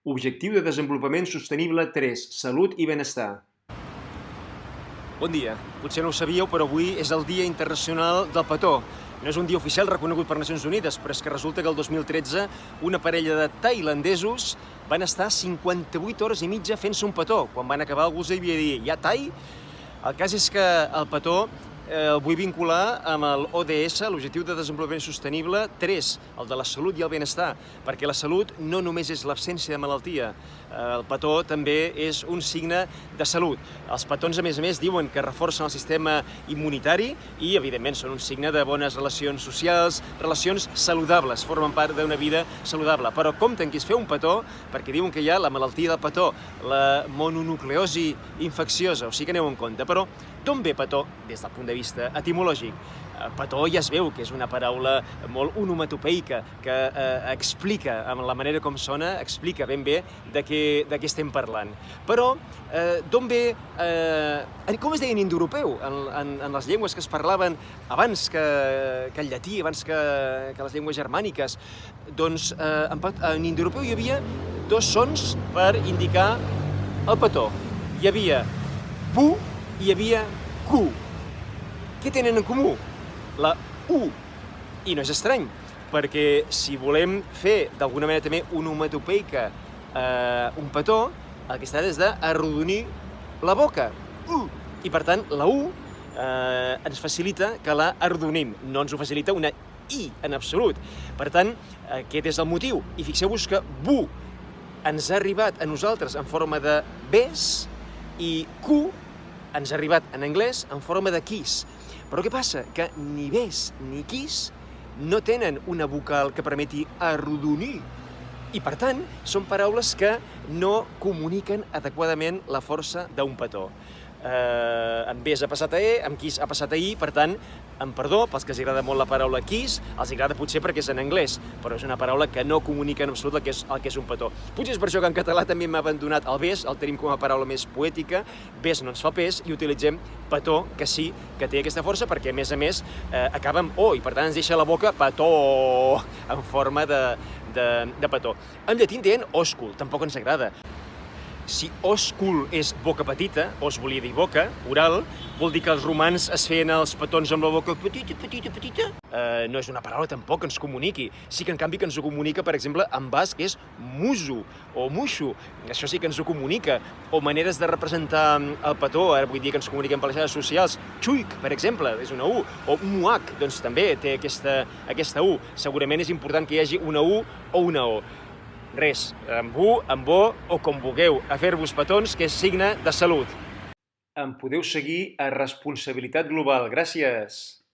Objectiu de Desenvolupament Sostenible 3, Salut i Benestar. Bon dia. Potser no ho sabíeu, però avui és el Dia Internacional del Petó. No és un dia oficial reconegut per Nacions Unides, però és que resulta que el 2013 una parella de tailandesos van estar 58 hores i mitja fent-se un petó. Quan van acabar algú els havia de dir, ja tai? El cas és que el petó el vull vincular amb l'ODS, l'Objectiu de Desenvolupament Sostenible 3, el de la salut i el benestar, perquè la salut no només és l'absència de malaltia, el petó també és un signe de salut. Els petons, a més, diuen que reforcen el sistema immunitari i, evidentment, són un signe de bones relacions socials, relacions saludables, formen part d'una vida saludable. Però compte qui es feu un petó, perquè diuen que hi ha la malaltia del petó, la mononucleosi infecciosa, o sigui que aneu en compte. Però d'on ve petó des del punt de vista etimològic? Petó ja es veu que és una paraula molt onomatopeica que explica, amb la manera com sona, explica ben bé de què estem parlant. Però d'on ve... Com es deia en indoeuropeu, en les llengües que es parlaven abans que el llatí, abans que les llengües germàniques? Doncs en indoeuropeu hi havia dos sons per indicar el petó. Hi havia bu i hi havia cu. Què tenen en comú? La U. I no és estrany, perquè si volem fer d'alguna manera també onomatopeica un petó, el que es tracta és d'arrodonir la boca. I per tant, la U ens facilita que la arrodonim, no ens ho facilita una I en absolut. Per tant, aquest és el motiu. I fixeu-vos que bu ens ha arribat a nosaltres en forma de bes i Q ens ha arribat en anglès en forma de kiss. Però què passa? Que ni bes ni kiss no tenen una vocal que permeti arrodonir. I, per tant, són paraules que no comuniquen adequadament la força d'un petó. Amb bes ha passat a E, amb kiss ha passat a I, per tant, amb perdó, pels que els agrada molt la paraula kiss, els agrada potser perquè és en anglès, però és una paraula que no comunica en absolut el que és un petó. Potser és per això que en català també hem abandonat el bes, el tenim com a paraula més poètica, bes no ens fa pes, i utilitzem petó, que sí que té aquesta força, perquè a més acaba amb O, i per tant ens deixa la boca petó, en forma de petó. En llatí en deien òscul, tampoc ens agrada. Si òscul és boca petita, os volia dir boca, oral, vol dir que els romans es feien els petons amb la boca petita. No és una paraula tampoc que ens comuniqui. Sí que en canvi que ens ho comunica, per exemple, en basc és musu o muixu. Això sí que ens ho comunica. O maneres de representar el petó, ara vull dir que ens comuniquen per les xarxes socials. Xuic, per exemple, és una U. O muac, doncs també té aquesta U. Segurament és important que hi hagi una U o una O. Res, amb U, amb O o com vulgueu, a fer-vos petons, que és signe de salut. Em podeu seguir a Responsabilitat Global. Gràcies!